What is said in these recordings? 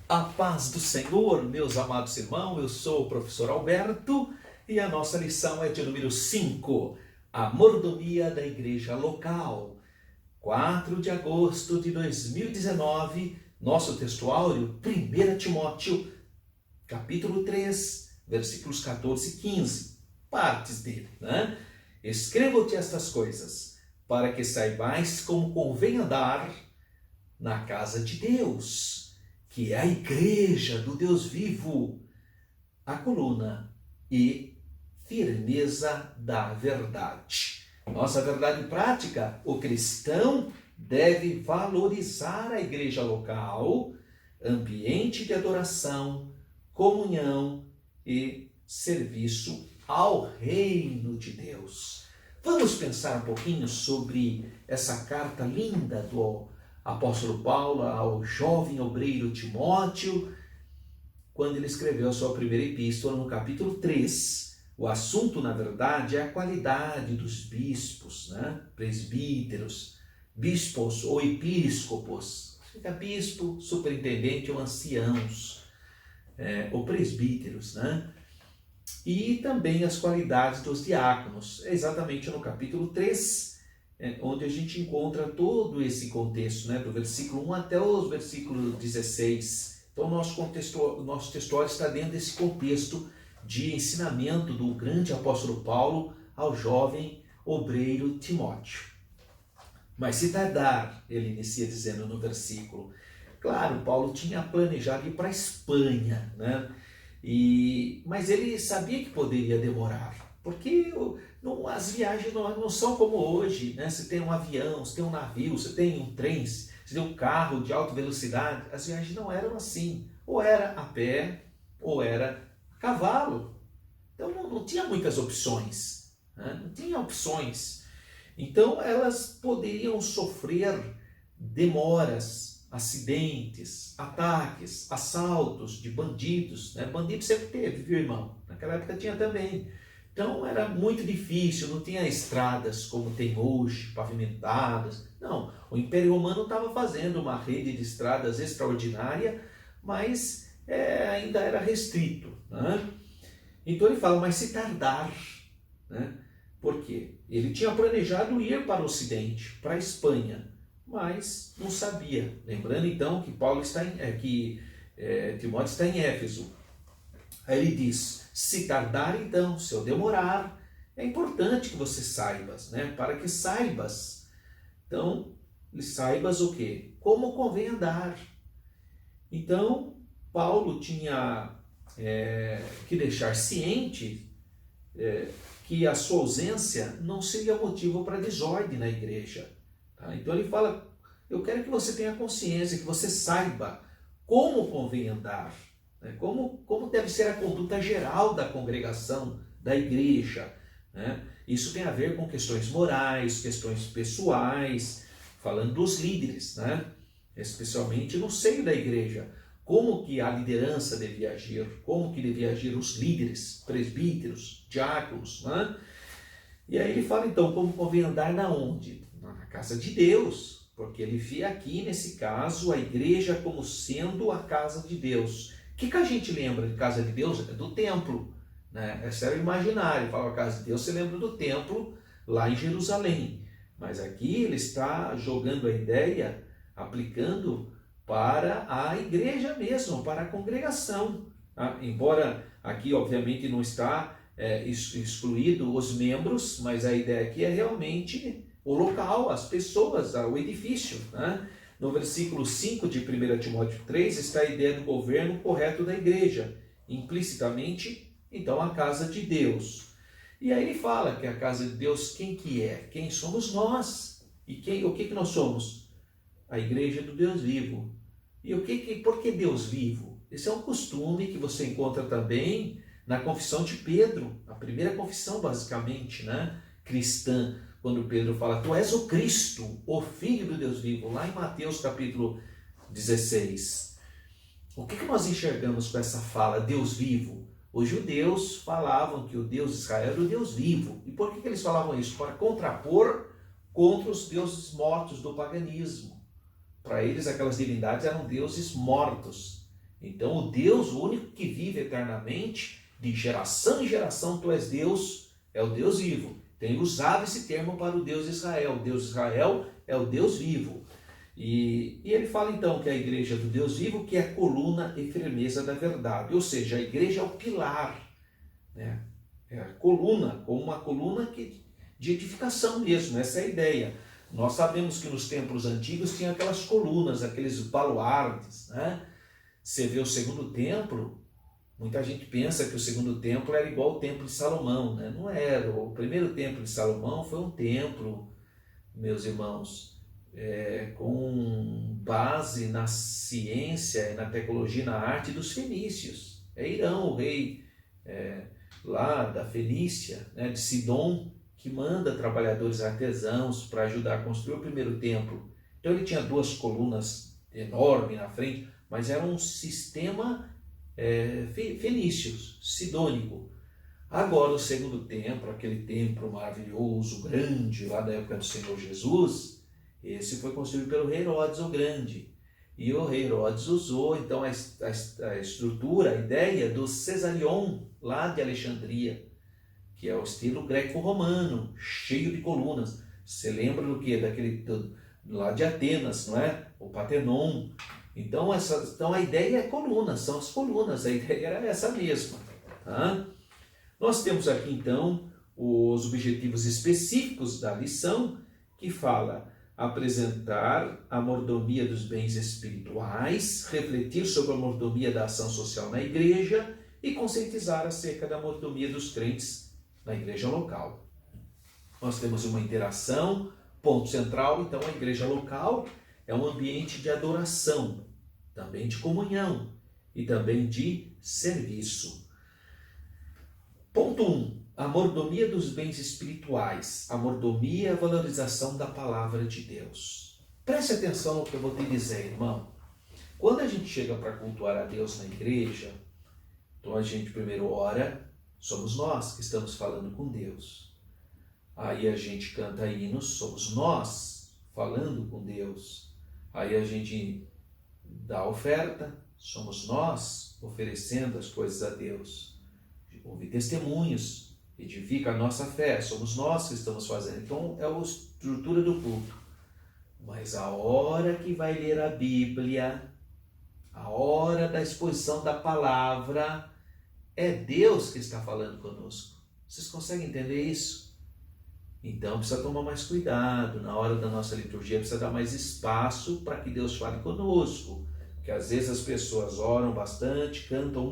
A paz do Senhor, meus amados irmãos, eu sou o professor Alberto e a nossa lição é de número 5, a mordomia da igreja local. 4 de agosto de 2019, nosso texto áureo, 1 Timóteo, capítulo 3, versículos 14 e 15, partes dele, né? Escrevo-te estas coisas, para que saibais como convém andar na casa de Deus, que é a igreja do Deus vivo, a coluna e firmeza da verdade. Nossa verdade prática, o cristão deve valorizar a igreja local, ambiente de adoração, comunhão e serviço ao reino de Deus. Vamos pensar um pouquinho sobre essa carta linda do apóstolo Paulo ao jovem obreiro Timóteo, quando ele escreveu a sua primeira epístola no capítulo 3. O assunto, na verdade, é a qualidade dos bispos, né? Presbíteros, bispos ou episcopos. Fica bispo, superintendente ou anciãos, ou presbíteros, né? E também as qualidades dos diáconos. É exatamente no capítulo 3, onde a gente encontra todo esse contexto, né? Do versículo 1 até o versículo 16. Então, o nosso textuário está dentro desse contexto de ensinamento do grande apóstolo Paulo ao jovem obreiro Timóteo. Mas se tardar, ele inicia dizendo no versículo, claro, Paulo tinha planejado ir para a Espanha, né? Mas ele sabia que poderia demorar, porque as viagens não são como hoje, né? Você tem um avião, você tem um navio, você tem um trem, você tem um carro de alta velocidade. As viagens não eram assim, ou era a pé, ou era a cavalo. Então não tinha muitas opções, né? Não tinha opções. Então elas poderiam sofrer demoras, acidentes, ataques, assaltos de bandidos, né? Bandido sempre teve, viu, irmão? Naquela época tinha também. Então era muito difícil, não tinha estradas como tem hoje, pavimentadas. Não, o Império Romano estava fazendo uma rede de estradas extraordinária, mas ainda era restrito, né? Então ele fala, mas se tardar, né? Por quê? Ele tinha planejado ir para o Ocidente, para a Espanha, mas não sabia. Lembrando então que Timóteo está em Éfeso. Aí ele diz, se tardar então, se eu demorar, é importante que você saibas, né? Para que saibas. Então, saibas o quê? Como convém andar. Então, Paulo tinha que deixar ciente que a sua ausência não seria motivo para desordem na igreja. Tá? Então ele fala, eu quero que você tenha consciência, que você saiba como convém andar, né? Como deve ser a conduta geral da congregação, da igreja, né? Isso tem a ver com questões morais, questões pessoais, falando dos líderes, né? Especialmente no seio da igreja. Como que a liderança devia agir, como que devia agir os líderes, presbíteros, diáconos, né? E aí ele fala então, como convém andar na onde? Na casa de Deus, porque ele vê aqui, nesse caso, a igreja como sendo a casa de Deus. O que a gente lembra de casa de Deus? É do templo, né? Esse era o imaginário, fala a casa de Deus, você lembra do templo lá em Jerusalém. Mas aqui ele está jogando a ideia, aplicando para a igreja mesmo, para a congregação. Tá? Embora aqui, obviamente, não está excluído os membros, mas a ideia aqui é realmente o local, as pessoas, o edifício. Né? No versículo 5 de 1 Timóteo 3 está a ideia do governo correto da igreja, implicitamente, então, a casa de Deus. E aí ele fala que a casa de Deus, quem que é? Quem somos nós? E o que nós somos? A igreja do Deus vivo. E por que Deus vivo? Esse é um costume que você encontra também na confissão de Pedro, a primeira confissão basicamente, né, cristã, quando Pedro fala, tu és o Cristo, o Filho do Deus vivo, lá em Mateus capítulo 16. O que nós enxergamos com essa fala, Deus vivo? Os judeus falavam que o Deus de Israel era o Deus vivo. E por que eles falavam isso? Para contrapor contra os deuses mortos do paganismo. Para eles, aquelas divindades eram deuses mortos. Então o Deus, o único que vive eternamente, de geração em geração, tu és Deus, é o Deus vivo. Tem usado esse termo para o Deus de Israel. O Deus de Israel é o Deus vivo. E ele fala então que a igreja do Deus vivo, que é a coluna e firmeza da verdade. Ou seja, a igreja é o pilar, né? É a coluna, como uma coluna de edificação mesmo, essa é a ideia. Nós sabemos que nos templos antigos tinha aquelas colunas, aqueles baluartes, né? Você vê o segundo templo, muita gente pensa que o segundo templo era igual ao templo de Salomão, né? Não era. O primeiro templo de Salomão foi um templo, meus irmãos, com base na ciência, na tecnologia, na arte dos fenícios. É Irão, o rei lá da Fenícia, né, de Sidom, que manda trabalhadores artesãos para ajudar a construir o primeiro templo. Então ele tinha 2 colunas enormes na frente, mas era um sistema fenício, sidônico. Agora o segundo templo, aquele templo maravilhoso, grande, lá da época do Senhor Jesus, esse foi construído pelo rei Herodes o Grande. E o rei Herodes usou então a estrutura, a ideia do Cesarion, lá de Alexandria, que é o estilo greco-romano, cheio de colunas. Você lembra do que? Lá de Atenas, não é? O Partenon. Então a ideia é colunas, são as colunas, a ideia era essa mesma. Tá? Nós temos aqui então os objetivos específicos da lição, que fala apresentar a mordomia dos bens espirituais, refletir sobre a mordomia da ação social na igreja e conscientizar acerca da mordomia dos crentes na igreja local. Nós temos uma interação, ponto central, então a igreja local é um ambiente de adoração, também de comunhão e também de serviço. Ponto 1. A mordomia dos bens espirituais. A mordomia é a valorização da palavra de Deus. Preste atenção no que eu vou te dizer, irmão. Quando a gente chega para cultuar a Deus na igreja, então a gente primeiro ora, somos nós que estamos falando com Deus. Aí a gente canta hinos, somos nós falando com Deus. Aí a gente dá a oferta, somos nós oferecendo as coisas a Deus. Ouve testemunhos, edifica a nossa fé, somos nós que estamos fazendo. Então é a estrutura do culto. Mas a hora que vai ler a Bíblia, a hora da exposição da palavra, é Deus que está falando conosco. Vocês conseguem entender isso? Então precisa tomar mais cuidado. Na hora da nossa liturgia precisa dar mais espaço para que Deus fale conosco. Porque às vezes as pessoas oram bastante, cantam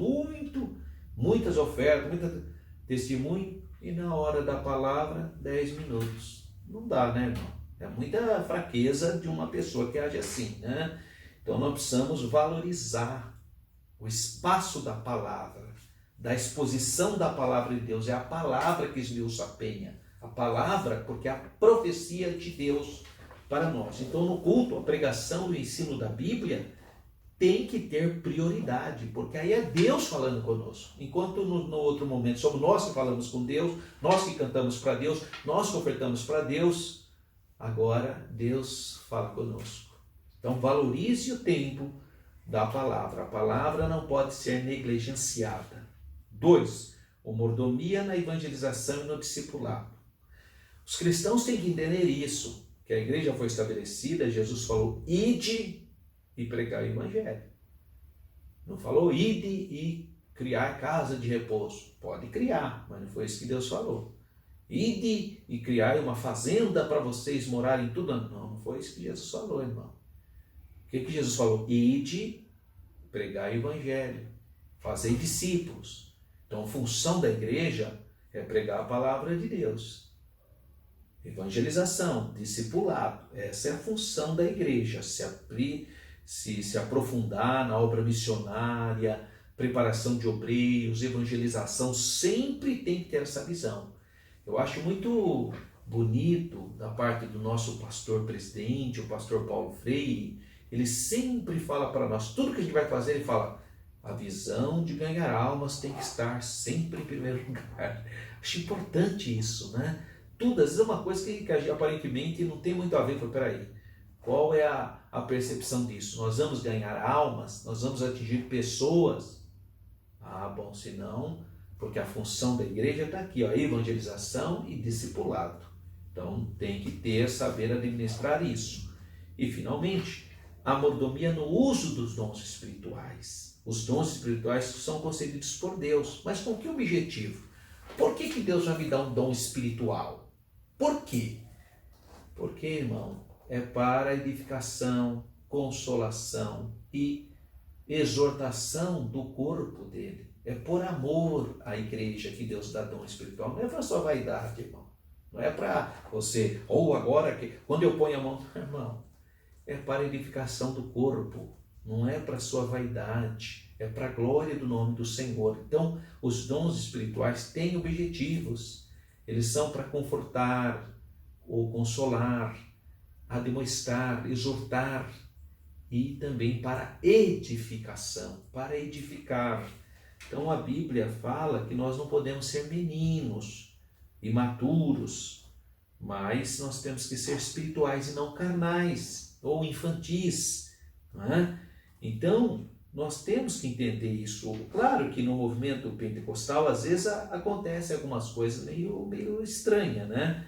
muitas ofertas, muito testemunho, e na hora da palavra, 10 minutos. Não dá, né, irmão? É muita fraqueza de uma pessoa que age assim, né? Então nós precisamos valorizar o espaço da palavra, da exposição da palavra de Deus. É a palavra que esmiuça a penha. A palavra, porque é a profecia de Deus para nós. Então no culto, a pregação e o ensino da Bíblia tem que ter prioridade, porque aí é Deus falando conosco. Enquanto no outro momento somos nós que falamos com Deus, nós que cantamos para Deus, nós que ofertamos para Deus, agora Deus fala conosco. Então valorize o tempo da palavra. A palavra não pode ser negligenciada. 2. A mordomia na evangelização e no discipulado. Os cristãos têm que entender isso, que a igreja foi estabelecida, Jesus falou, ide e pregar o evangelho. Não falou ide e criar casa de repouso. Pode criar, mas não foi isso que Deus falou. Ide e criar uma fazenda para vocês morarem tudo. Não foi isso que Jesus falou, irmão. O que Jesus falou? Ide, pregar o evangelho, fazer discípulos. Então a função da igreja é pregar a palavra de Deus. Evangelização, discipulado, essa é a função da igreja, se aprofundar na obra missionária, preparação de obreiros, evangelização, sempre tem que ter essa visão. Eu acho muito bonito da parte do nosso pastor presidente, o pastor Paulo Freire, ele sempre fala para nós, tudo que a gente vai fazer, ele fala, a visão de ganhar almas tem que estar sempre em primeiro lugar. Acho importante isso, né? Tudo, às vezes é uma coisa que aparentemente não tem muito a ver, peraí, qual é a a percepção disso? Nós vamos ganhar almas? Nós vamos atingir pessoas? Ah, bom, se não, porque a função da igreja está aqui, ó, evangelização e discipulado. Então tem que saber administrar isso. E finalmente, a mordomia no uso dos dons espirituais. Os dons espirituais são concedidos por Deus, mas com que objetivo? Por que Deus vai me dar um dom espiritual? Por quê? Porque, irmão, é para edificação, consolação e exortação do corpo dele. É por amor à igreja que Deus dá dom espiritual. Não é para sua vaidade, irmão. Não é para você, ou agora, quando eu ponho a mão, irmão, é para a edificação do corpo. Não é para sua vaidade. É para a glória do nome do Senhor. Então, os dons espirituais têm objetivos. Eles são para confortar ou consolar, admoestar, exortar e também para edificação, para edificar. Então, a Bíblia fala que nós não podemos ser meninos, imaturos, mas nós temos que ser espirituais e não carnais ou infantis. Não é? Então, nós temos que entender isso. Claro que no movimento pentecostal, às vezes acontecem algumas coisas meio estranhas, né?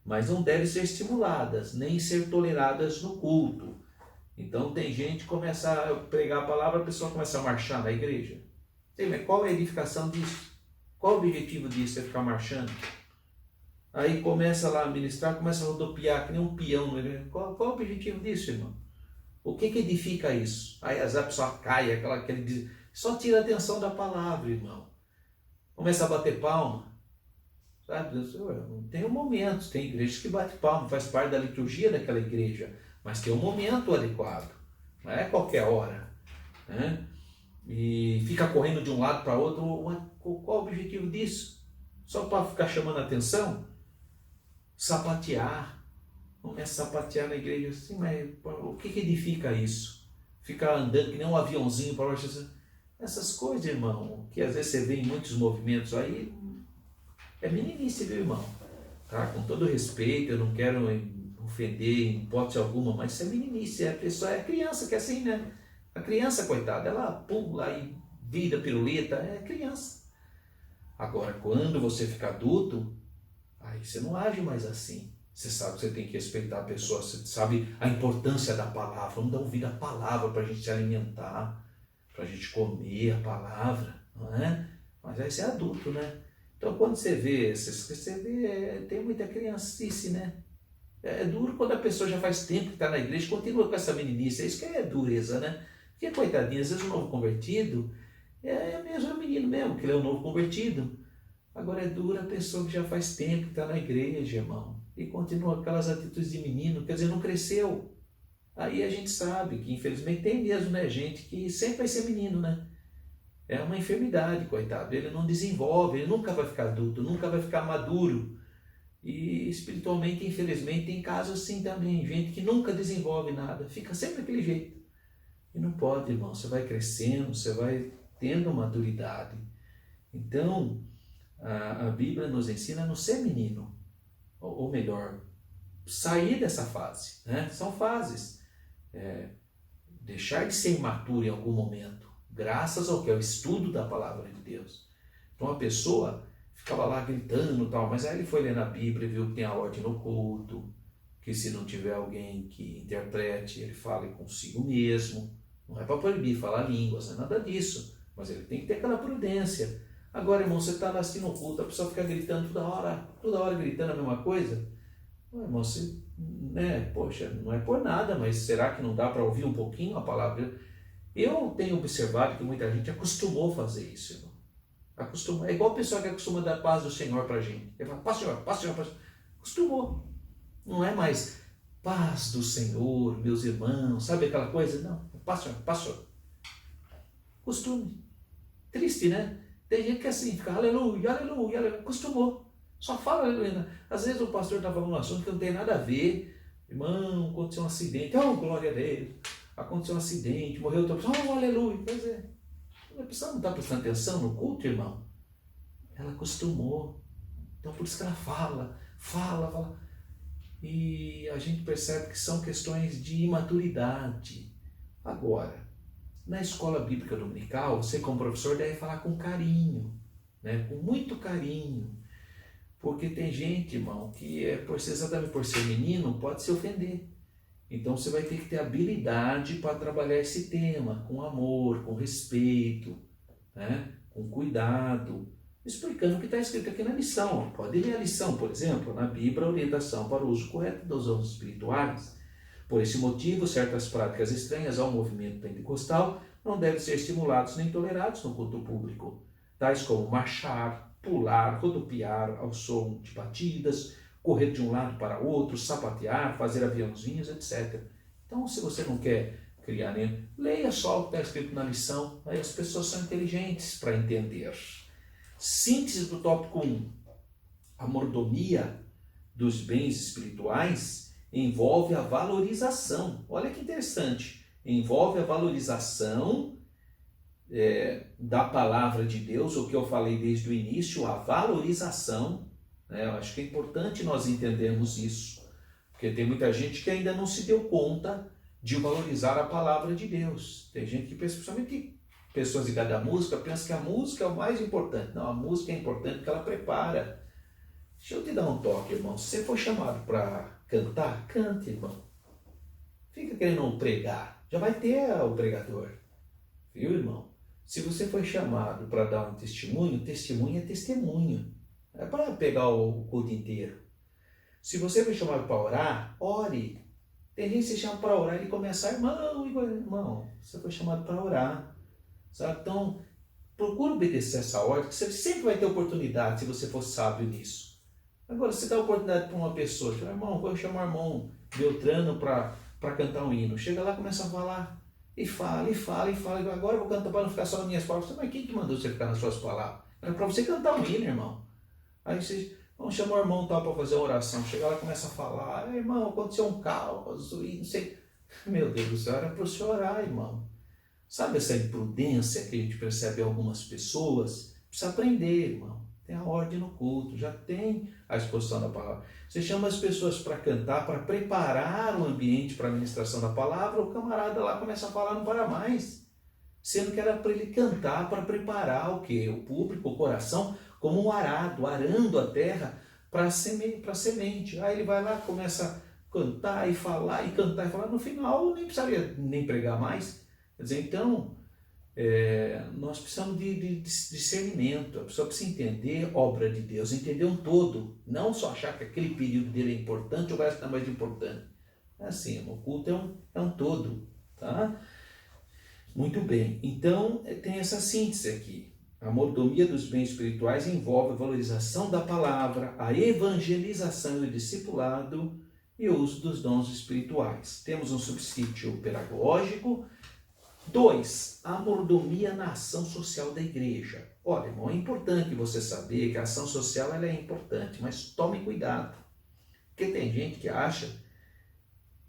Mas não devem ser estimuladas, nem ser toleradas no culto. Então tem gente que começa a pregar a palavra, a pessoa começa a marchar na igreja. Sei, mas qual é a edificação disso? Qual o objetivo disso? É ficar marchando? Aí começa lá a ministrar, começa a rodopiar, que nem um peão. Qual o objetivo disso, irmão? O que edifica isso? Aí a pessoa cai, aquele só tira a atenção da palavra, irmão. Começa a bater palma. Sabe? Tem um momento, tem igrejas que bate palma, faz parte da liturgia daquela igreja, mas tem um momento adequado, não é qualquer hora. Né? E fica correndo de um lado para outro, qual o objetivo disso? Só para ficar chamando a atenção? Sapatear. Começa a sapatear na igreja assim, mas o que edifica isso? Ficar andando que nem um aviãozinho para baixo. Essas coisas, irmão, que às vezes você vê em muitos movimentos aí, é meninice, viu, irmão? Tá? Com todo respeito, eu não quero ofender em hipótese alguma, mas isso é meninice, a pessoa é criança, que é assim, né? A criança, coitada, ela pula e vira piruleta, é criança. Agora, quando você fica adulto, aí você não age mais assim. Você sabe que você tem que respeitar a pessoa, você sabe a importância da palavra. Vamos dar ouvido à palavra para a gente se alimentar, para a gente comer a palavra, não é? Mas aí você é adulto, né? Então quando você vê, tem muita criancice, né? É duro quando a pessoa já faz tempo que está na igreja e continua com essa meninice. É isso que é dureza, né? Porque, coitadinho, às vezes o novo convertido é mesmo o menino mesmo, que ele é o novo convertido. Agora é dura a pessoa que já faz tempo que está na igreja, irmão. E continua com aquelas atitudes de menino, quer dizer, não cresceu. Aí a gente sabe que, infelizmente, tem mesmo, né, gente que sempre vai ser menino, né? É uma enfermidade, coitado. Ele não desenvolve, ele nunca vai ficar adulto, nunca vai ficar maduro. E espiritualmente, infelizmente, tem casos assim também. Gente que nunca desenvolve nada, fica sempre daquele jeito. E não pode, irmão. Você vai crescendo, você vai tendo maturidade. Então, a Bíblia nos ensina a não ser menino. Ou melhor, sair dessa fase, né? São fases. Deixar de ser imaturo em algum momento, graças ao que é o estudo da palavra de Deus. Então a pessoa ficava lá gritando e tal, mas aí ele foi ler na Bíblia e viu que tem a ordem no culto, que se não tiver alguém que interprete, ele fale consigo mesmo. Não é para proibir falar línguas, não é nada disso, mas ele tem que ter aquela prudência. Agora, irmão, você está lá assistindo o culto, a pessoa fica gritando toda hora gritando a mesma coisa. Irmão, você, né, poxa, não é por nada, mas será que não dá para ouvir um pouquinho a palavra? Eu tenho observado que muita gente acostumou a fazer isso, irmão. É igual a pessoa que acostuma dar paz do Senhor para a gente. Ele fala, paz, Senhor, paz, Senhor, paz. Acostumou. Não é mais paz do Senhor, meus irmãos, sabe aquela coisa? Não, paz, Senhor, paz, Senhor. Costume. Triste, né? Tem gente que é assim, fica aleluia, aleluia, aleluia. Acostumou. Só fala aleluia. Às vezes o pastor está falando um assunto que não tem nada a ver. Irmão, aconteceu um acidente. Oh, glória a Deus. Aconteceu um acidente, morreu outra pessoa. Oh, aleluia. Pois é. A pessoa não está prestando atenção no culto, irmão. Ela acostumou. Então por isso que ela fala. e a gente percebe que são questões de imaturidade. Agora, na escola bíblica dominical, você como professor deve falar com carinho, né? Com muito carinho, porque tem gente, irmão, que exatamente por ser menino, pode se ofender. Então você vai ter que ter habilidade para trabalhar esse tema, com amor, com respeito, né? Com cuidado, explicando o que está escrito aqui na lição. Pode ler a lição, por exemplo, na Bíblia, a orientação para o uso correto dos dons espirituais. Por esse motivo, certas práticas estranhas ao movimento pentecostal não devem ser estimulados nem tolerados no culto público, tais como marchar, pular, rodopiar ao som de batidas, correr de um lado para outro, sapatear, fazer aviãozinhos, etc. Então, se você não quer criar nem, leia só o que está escrito na lição, aí as pessoas são inteligentes para entender. Síntese do tópico 1. A mordomia dos bens espirituais envolve a valorização. Olha que interessante. Envolve a valorização da palavra de Deus, o que eu falei desde o início, a valorização. Eu acho que é importante nós entendermos isso, porque tem muita gente que ainda não se deu conta de valorizar a palavra de Deus. Tem gente que pensa, principalmente pessoas ligadas à música, pensa que a música é o mais importante. Não, a música é importante porque ela prepara. Deixa eu te dar um toque, irmão. Se você for chamado para cantar, cante, irmão. Fica querendo pregar. Já vai ter o pregador. Viu, irmão? Se você foi chamado para dar um testemunho, testemunho é testemunho. Não é para pegar o culto inteiro. Se você foi chamado para orar, ore. Tem gente que se chama para orar e ele começa, irmão, você foi chamado para orar. Sabe? Então, procura obedecer essa ordem, que você sempre vai ter oportunidade se você for sábio nisso. Agora, se dá oportunidade para uma pessoa, fala, irmão, vou chamar o irmão Beltrano para cantar um hino. Chega lá, começa a falar, e fala. Agora eu vou cantar para não ficar só nas minhas palavras. Mas quem que mandou você ficar nas suas palavras? É para você cantar um hino, irmão. Aí vocês vão chamar o irmão tal para fazer uma oração. Chega lá e começa a falar, irmão, aconteceu um caos, e não sei. Meu Deus do céu, era para você orar, irmão. Sabe essa imprudência que a gente percebe em algumas pessoas? Precisa aprender, irmão. Tem a ordem no culto, já tem a exposição da palavra. Você chama as pessoas para cantar, para preparar o ambiente para a ministração da palavra, o camarada lá começa a falar, não para mais. Sendo que era para ele cantar, para preparar o quê? O público, o coração, como um arado, arando a terra para a semente. Aí ele vai lá, começa a cantar e falar, e cantar e falar. No final, nem precisaria nem pregar mais. Quer dizer, então, nós precisamos de discernimento. A pessoa precisa entender a obra de Deus, entender um todo. Não só achar que aquele período dele é importante ou vai estar mais importante. É assim, o culto é um todo. Tá? Muito bem. Então, tem essa síntese aqui. A mordomia dos bens espirituais envolve a valorização da palavra, a evangelização e o discipulado e o uso dos dons espirituais. Temos um subsídio pedagógico. 2. A mordomia na ação social da igreja. Olha, irmão, é importante você saber que a ação social ela é importante, mas tome cuidado. Porque tem gente que acha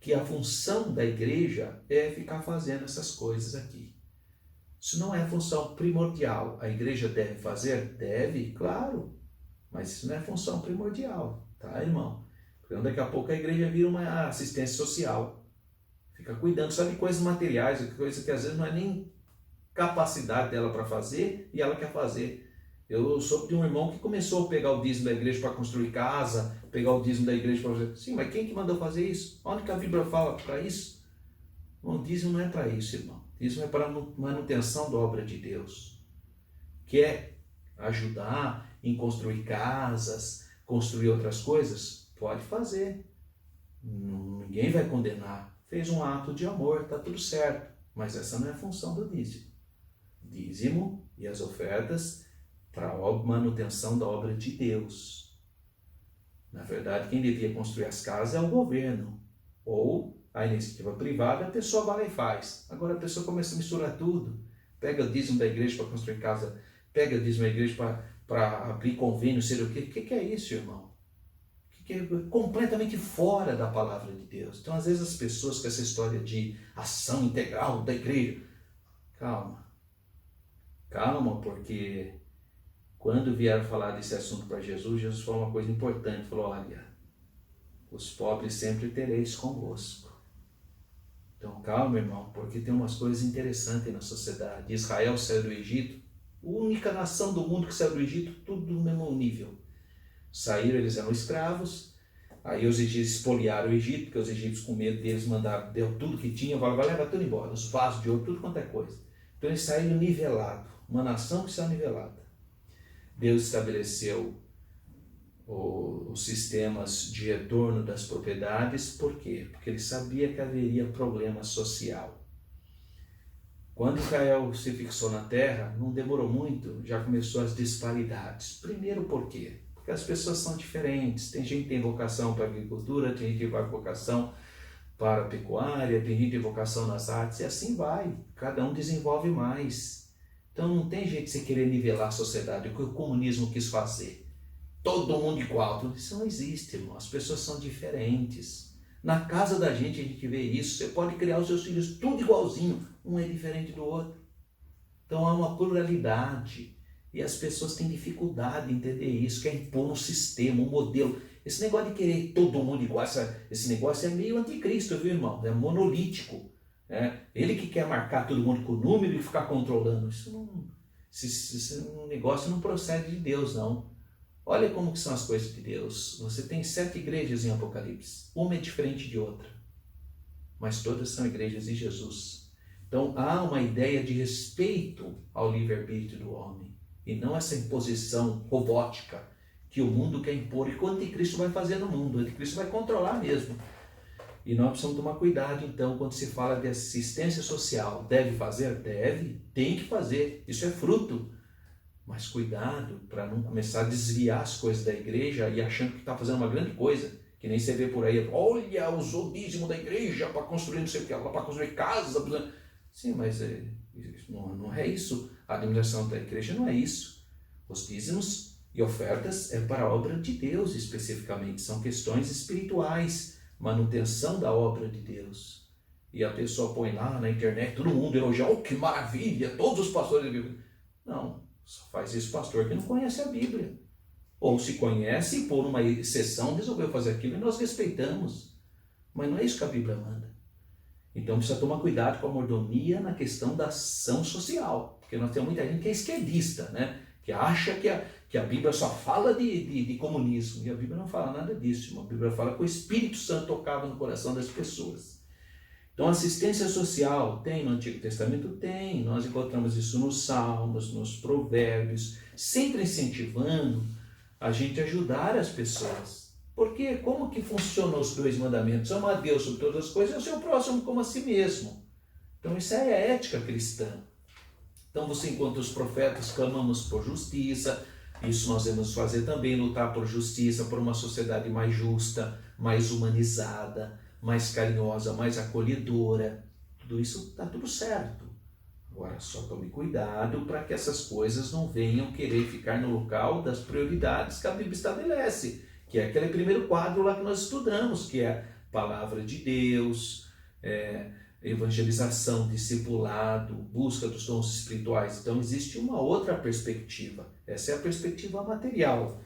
que a função da igreja é ficar fazendo essas coisas aqui. Isso não é a função primordial. A igreja deve fazer? Deve, claro. Mas isso não é função primordial, tá, irmão? Porque daqui a pouco a igreja vira uma assistência social. Fica cuidando só de coisas materiais, coisa que às vezes não é nem capacidade dela para fazer e ela quer fazer. Eu soube de um irmão que começou a pegar o dízimo da igreja para construir casa, pegar o dízimo da igreja para fazer... Sim, mas quem que mandou fazer isso? Onde que a Bíblia fala para isso? O dízimo não é para isso, irmão. Dízimo é para a manutenção da obra de Deus. Quer ajudar em construir casas, construir outras coisas? Pode fazer. Ninguém vai condenar. Fez um ato de amor, está tudo certo. Mas essa não é a função do dízimo. Dízimo e as ofertas para a manutenção da obra de Deus. Na verdade, quem devia construir as casas é o governo. Ou a iniciativa privada, a pessoa vai lá e faz. Agora a pessoa começa a misturar tudo. Pega o dízimo da igreja para construir casa, pega o dízimo da igreja para abrir convênio, sei o quê. O que é isso, irmão? Que é completamente fora da palavra de Deus. Então, às vezes, as pessoas com essa história de ação integral da igreja, calma, porque quando vieram falar desse assunto para Jesus, Jesus falou uma coisa importante, falou, olha, os pobres sempre tereis convosco. Então calma, irmão, porque tem umas coisas interessantes na sociedade. Israel saiu do Egito, a única nação do mundo que saiu do Egito, tudo no mesmo nível. Saíram, eles eram escravos, aí os egípcios espoliaram o Egito, porque os egípcios com medo deles mandaram, deu tudo que tinha, vai levar tudo embora, os vasos de ouro, tudo quanto é coisa. Então eles saíram nivelados, uma nação que saiu nivelada. Deus estabeleceu os sistemas de retorno das propriedades, por quê? Porque ele sabia que haveria problema social. Quando Israel se fixou na terra, não demorou muito, já começou as disparidades. Primeiro por quê? Porque as pessoas são diferentes, tem gente que tem vocação para a agricultura, tem gente que tem vocação para a pecuária, tem gente que tem vocação nas artes, e assim vai, cada um desenvolve mais. Então não tem jeito de você querer nivelar a sociedade, o que o comunismo quis fazer. Todo mundo igual, isso não existe, irmão. As pessoas são diferentes. Na casa da gente a gente vê isso. Você pode criar os seus filhos tudo igualzinho, um é diferente do outro. Então há uma pluralidade e as pessoas têm dificuldade em entender isso, quer impor um sistema, um modelo. Esse negócio de querer todo mundo igual, esse negócio é meio anticristo, viu, irmão? É monolítico. Ele que quer marcar todo mundo com o número e ficar controlando. Esse negócio não procede de Deus, não. Olha como que são as coisas de Deus. Você tem 7 igrejas em Apocalipse. Uma é diferente de outra. Mas todas são igrejas de Jesus. Então há uma ideia de respeito ao livre-arbítrio do homem. E não essa imposição robótica que o mundo quer impor. E que o anticristo vai fazer no mundo. O anticristo vai controlar mesmo. E nós precisamos tomar cuidado, então, quando se fala de assistência social. Deve fazer? Deve. Tem que fazer. Isso é fruto. Mas cuidado para não começar a desviar as coisas da igreja e achando que está fazendo uma grande coisa, que nem você vê por aí, olha, usou o dízimo da igreja para construir não sei o que, para construir casa. Sim, mas não é isso. A administração da igreja não é isso. Os dízimos e ofertas é para a obra de Deus especificamente, são questões espirituais, manutenção da obra de Deus. E a pessoa põe lá na internet, todo mundo elogia, oh, que maravilha, todos os pastores da Bíblia. Não. Só faz isso pastor que não conhece a Bíblia. Ou se conhece e por uma exceção resolveu fazer aquilo e nós respeitamos. Mas não é isso que a Bíblia manda. Então precisa tomar cuidado com a mordomia na questão da ação social. Porque nós temos muita gente que é esquerdista, né? Que acha que a Bíblia só fala de comunismo. E a Bíblia não fala nada disso, irmão. A Bíblia fala que o Espírito Santo tocava no coração das pessoas. Então, assistência social tem no Antigo Testamento? Tem. Nós encontramos isso nos Salmos, nos Provérbios, sempre incentivando a gente a ajudar as pessoas. Porque como que funcionam os 2 mandamentos? Amar a Deus sobre todas as coisas e o seu próximo como a si mesmo. Então, isso é a ética cristã. Então, você encontra os profetas, clamamos por justiça. Isso nós devemos fazer também, lutar por justiça, por uma sociedade mais justa, mais humanizada, mais carinhosa, mais acolhedora. Tudo isso está tudo certo. Agora só tome cuidado para que essas coisas não venham querer ficar no local das prioridades que a Bíblia estabelece, que é aquele primeiro quadro lá que nós estudamos, que é a palavra de Deus, evangelização, discipulado, busca dos dons espirituais. Então existe uma outra perspectiva. Essa é a perspectiva material.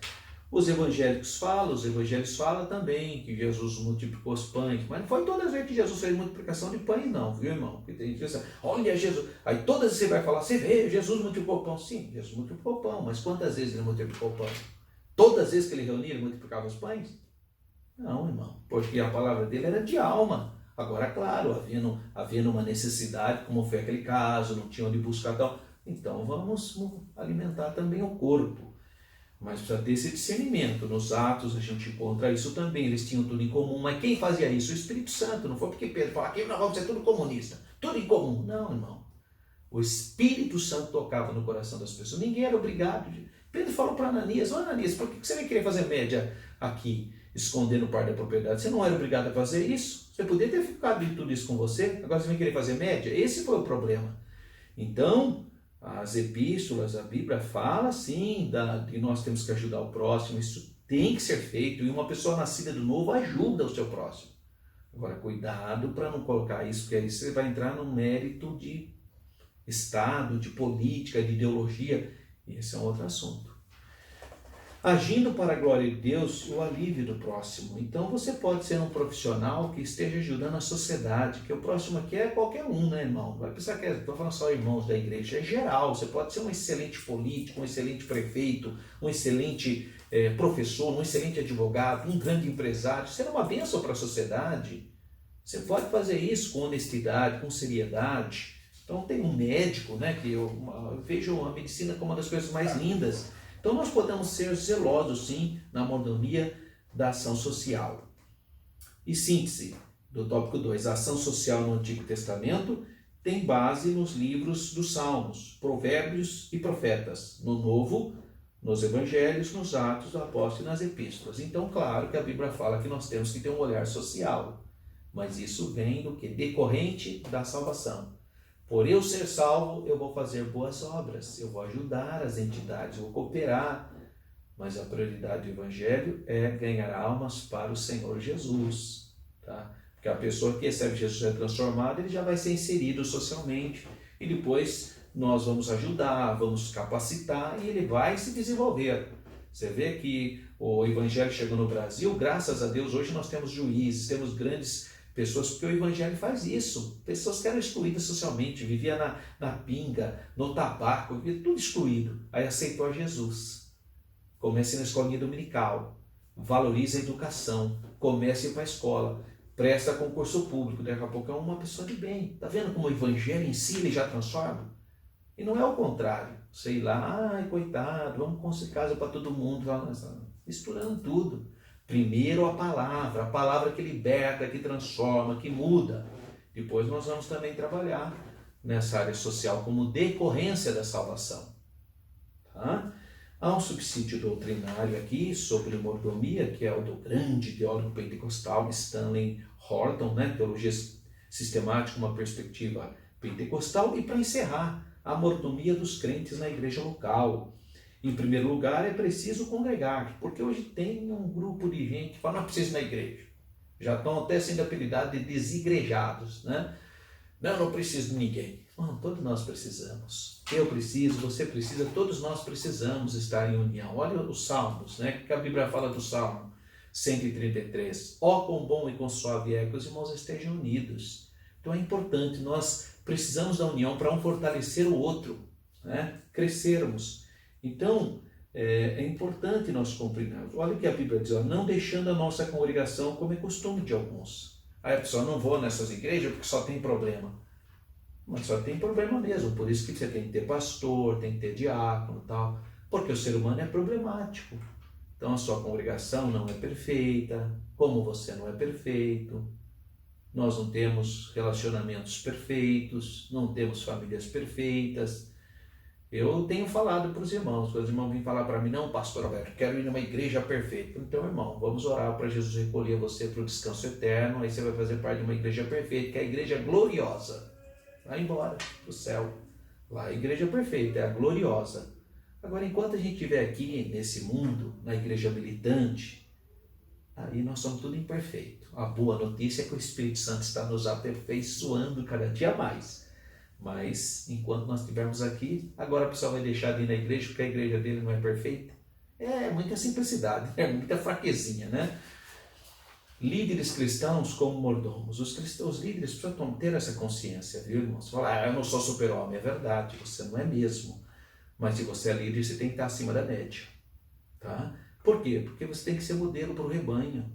Os evangélicos falam também que Jesus multiplicou os pães, mas não foi todas as vezes que Jesus fez multiplicação de pães não, viu, irmão? Porque tem gente que pensa, olha Jesus, aí todas vezes você vai falar, você vê, Jesus multiplicou o pão. Sim, Jesus multiplicou o pão, mas quantas vezes ele multiplicou o pão? Todas as vezes que ele reunia, ele multiplicava os pães? Não, irmão, porque a palavra dele era de alma. Agora, claro, havendo uma necessidade, como foi aquele caso, não tinha onde buscar tal, então vamos alimentar também o corpo. Mas precisa ter esse discernimento. Nos Atos a gente encontra isso também. Eles tinham tudo em comum. Mas quem fazia isso? O Espírito Santo. Não foi porque Pedro falou que nós vamos ser tudo comunista. Tudo em comum. Não, irmão. O Espírito Santo tocava no coração das pessoas. Ninguém era obrigado. Pedro falou para Ananias, Ananias, por que você vai querer fazer média aqui, escondendo parte da propriedade? Você não era obrigado a fazer isso? Você podia ter ficado de tudo isso com você? Agora você vai querer fazer média? Esse foi o problema. Então, as epístolas, a Bíblia fala sim que nós temos que ajudar o próximo, isso tem que ser feito, e uma pessoa nascida do novo ajuda o seu próximo. Agora, cuidado para não colocar isso, porque aí você vai entrar num mérito de Estado, de política, de ideologia, e esse é um outro assunto. agindo para a glória de Deus e o alívio do próximo. Então você pode ser um profissional que esteja ajudando a sociedade, que o próximo aqui é qualquer um, né, irmão? Não vai pensar que estou falando só irmãos da igreja, é geral. Você pode ser um excelente político, um excelente prefeito, um excelente professor, um excelente advogado, um grande empresário. Ser uma bênção para a sociedade. Você pode fazer isso com honestidade, com seriedade. Então tem um médico, né, que eu vejo a medicina como uma das coisas mais lindas. Então nós podemos ser zelosos, sim, na mordomia da ação social. E síntese do tópico 2, a ação social no Antigo Testamento tem base nos livros dos Salmos, Provérbios e Profetas. No Novo, nos Evangelhos, nos Atos do Apóstolo e nas Epístolas. Então, claro que a Bíblia fala que nós temos que ter um olhar social, mas isso vem do que? Decorrente da salvação. Por eu ser salvo, eu vou fazer boas obras, eu vou ajudar as entidades, eu vou cooperar, mas a prioridade do Evangelho é ganhar almas para o Senhor Jesus, tá? Porque a pessoa que recebe Jesus é transformada, ele já vai ser inserido socialmente, e depois nós vamos ajudar, vamos capacitar, e ele vai se desenvolver. Você vê que o Evangelho chegou no Brasil, graças a Deus, hoje nós temos juízes, temos grandes pessoas, porque o Evangelho faz isso. Pessoas que eram excluídas socialmente, viviam na pinga, no tabaco, vivia tudo excluído. Aí aceitou a Jesus. Comece na escolinha dominical, valorize a educação, comece a ir para a escola, presta concurso público, daqui a pouco é uma pessoa de bem. Está vendo como o Evangelho em si ele já transforma? E não é o contrário. Sei lá, ai coitado, vamos construir casa para todo mundo, misturando tudo. Primeiro a palavra que liberta, que transforma, que muda. Depois nós vamos também trabalhar nessa área social como decorrência da salvação. Tá? Há um subsídio doutrinário aqui sobre mordomia, que é o do grande teólogo pentecostal Stanley Horton, né? Teologia sistemática, uma perspectiva pentecostal. E para encerrar, a mordomia dos crentes na igreja local. Em primeiro lugar, é preciso congregar, porque hoje tem um grupo de gente que fala, não precisa ir na igreja. Já estão até sendo apelidados de desigrejados, né? Não preciso de ninguém. Bom, todos nós precisamos. Eu preciso, você precisa, todos nós precisamos estar em união. Olha os Salmos, né? Que a Bíblia fala do Salmo 133. Ó, quão bom e quão suave é que os irmãos estejam unidos. Então é importante, nós precisamos da união para um fortalecer o outro, né? Crescermos. Então, é importante nós compreendermos. Olha o que a Bíblia diz, ó, não deixando a nossa congregação como é costume de alguns. Aí a pessoa, não vou nessas igrejas porque só tem problema. Mas só tem problema mesmo, por isso que você tem que ter pastor, tem que ter diácono e tal, porque o ser humano é problemático. Então a sua congregação não é perfeita, como você não é perfeito, nós não temos relacionamentos perfeitos, não temos famílias perfeitas. Eu tenho falado para os irmãos vêm falar para mim, não, pastor Alberto, quero ir numa igreja perfeita. Então, irmão, vamos orar para Jesus recolher você para o descanso eterno, aí você vai fazer parte de uma igreja perfeita, que é a igreja gloriosa. Vai embora para o céu. Lá a igreja perfeita, é a gloriosa. Agora, enquanto a gente estiver aqui nesse mundo, na igreja militante, aí nós somos tudo imperfeito. A boa notícia é que o Espírito Santo está nos aperfeiçoando cada dia mais. Mas, enquanto nós estivermos aqui, agora a pessoa vai deixar de ir na igreja porque a igreja dele não é perfeita? É muita simplicidade, é muita fraquezinha, né? Líderes cristãos como mordomos. Os líderes precisam ter essa consciência, viu, irmãos? Falar, eu não sou super-homem, é verdade, você não é mesmo. Mas se você é líder, você tem que estar acima da média. Tá? Por quê? Porque você tem que ser modelo para o rebanho.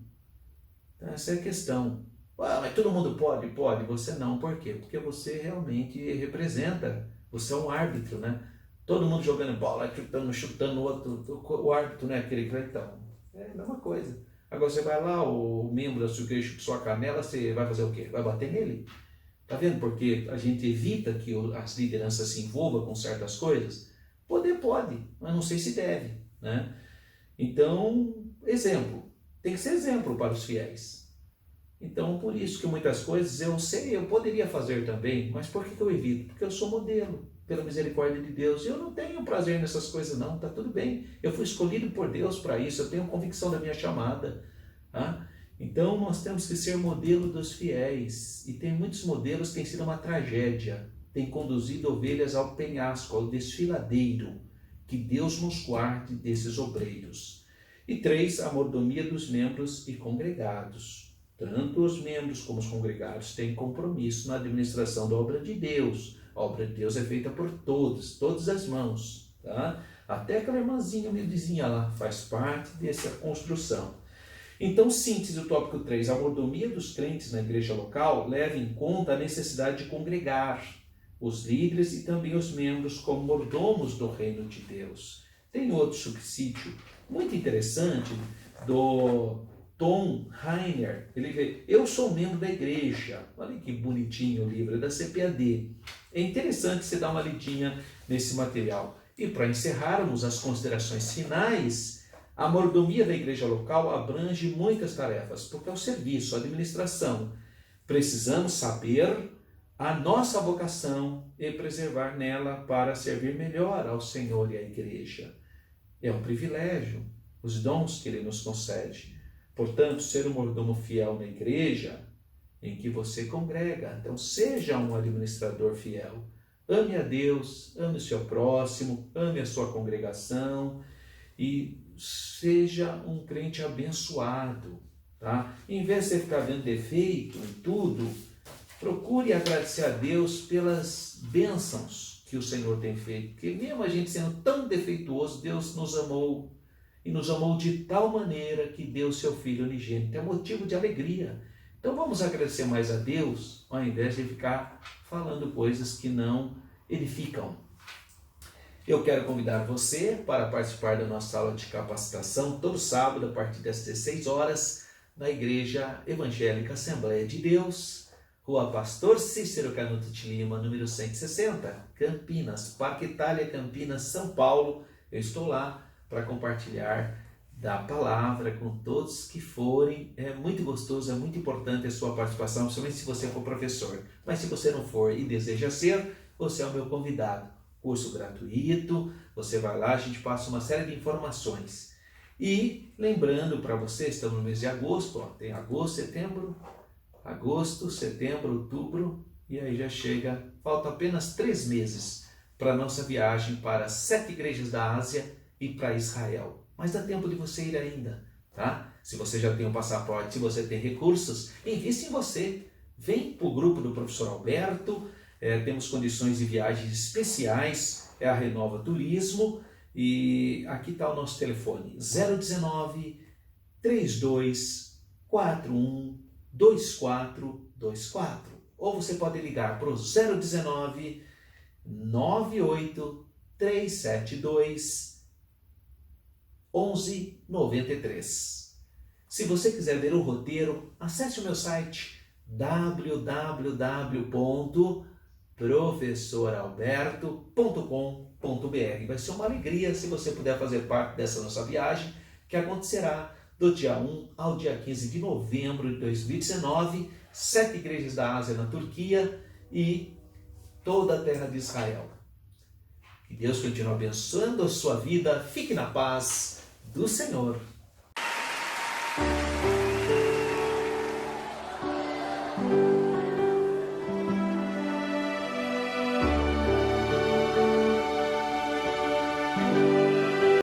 Então, essa é a questão. Mas todo mundo pode? Pode, você não. Por quê? Porque você realmente representa, você é um árbitro, né? Todo mundo jogando bola, chutando o outro, o árbitro, né? Aquele crentão. É a mesma coisa. Agora você vai lá, o membro da sua igreja chupa sua canela, você vai fazer o quê? Vai bater nele? Tá vendo? Porque a gente evita que as lideranças se envolvam com certas coisas. Poder pode, mas não sei se deve, né? Então, exemplo. Tem que ser exemplo para os fiéis. Então, por isso que muitas coisas eu poderia fazer também, mas por que eu evito? Porque eu sou modelo, pela misericórdia de Deus. E eu não tenho prazer nessas coisas não, tá tudo bem. Eu fui escolhido por Deus para isso, eu tenho convicção da minha chamada. Tá? Então, nós temos que ser modelo dos fiéis. E tem muitos modelos que têm sido uma tragédia. Tem conduzido ovelhas ao penhasco, ao desfiladeiro. Que Deus nos guarde desses obreiros. E 3, a mordomia dos membros e congregados. Tanto os membros como os congregados têm compromisso na administração da obra de Deus. A obra de Deus é feita por todos, todas as mãos. Tá? Até aquela irmãzinha humildezinha lá faz parte dessa construção. Então, síntese do tópico 3, a mordomia dos crentes na igreja local leva em conta a necessidade de congregar os líderes e também os membros como mordomos do reino de Deus. Tem outro subsídio muito interessante do Tom Rainer. Ele vê, eu sou membro da igreja. Olha que bonitinho o livro, é da CPAD. É interessante você dar uma lidinha nesse material. E para encerrarmos as considerações finais, a mordomia da igreja local abrange muitas tarefas, porque é o serviço, a administração. Precisamos saber a nossa vocação e preservar nela para servir melhor ao Senhor e à igreja. É um privilégio, os dons que Ele nos concede. Portanto, ser um mordomo fiel na igreja em que você congrega. Então, seja um administrador fiel. Ame a Deus, ame o seu próximo, ame a sua congregação e seja um crente abençoado. Tá? Em vez de você ficar vendo defeito em tudo, procure agradecer a Deus pelas bênçãos que o Senhor tem feito. Porque mesmo a gente sendo tão defeituoso, Deus nos amou. E nos amou de tal maneira que deu seu Filho unigênito. É motivo de alegria. Então vamos agradecer mais a Deus, ao invés de ficar falando coisas que não edificam. Eu quero convidar você para participar da nossa aula de capacitação todo sábado, a partir das 16 horas, na Igreja Evangélica Assembleia de Deus, Rua Pastor Cícero Canuto de Lima, número 160, Campinas, Parque Itália, Campinas, São Paulo. Eu estou lá para compartilhar da palavra com todos que forem. É muito gostoso, é muito importante a sua participação, principalmente se você for professor. Mas se você não for e deseja ser, você é o meu convidado. Curso gratuito, você vai lá, a gente passa uma série de informações. E lembrando para você, estamos no mês de agosto, tem agosto, setembro, outubro, e aí já chega, faltam apenas 3 meses para a nossa viagem para 7 igrejas da Ásia e para Israel. Mas dá tempo de você ir ainda, tá? Se você já tem um passaporte, se você tem recursos, invista em você. Vem para o grupo do professor Alberto, temos condições de viagens especiais, é a Renova Turismo, e aqui está o nosso telefone, 019 3241 2424. Ou você pode ligar para o 019 98 372 1193. Se você quiser ver o roteiro, acesse o meu site www.professoralberto.com.br. Vai ser uma alegria se você puder fazer parte dessa nossa viagem, que acontecerá do dia 1 ao dia 15 de novembro de 2019, 7 igrejas da Ásia na Turquia e toda a terra de Israel. Que Deus continue abençoando a sua vida. Fique na paz do Senhor.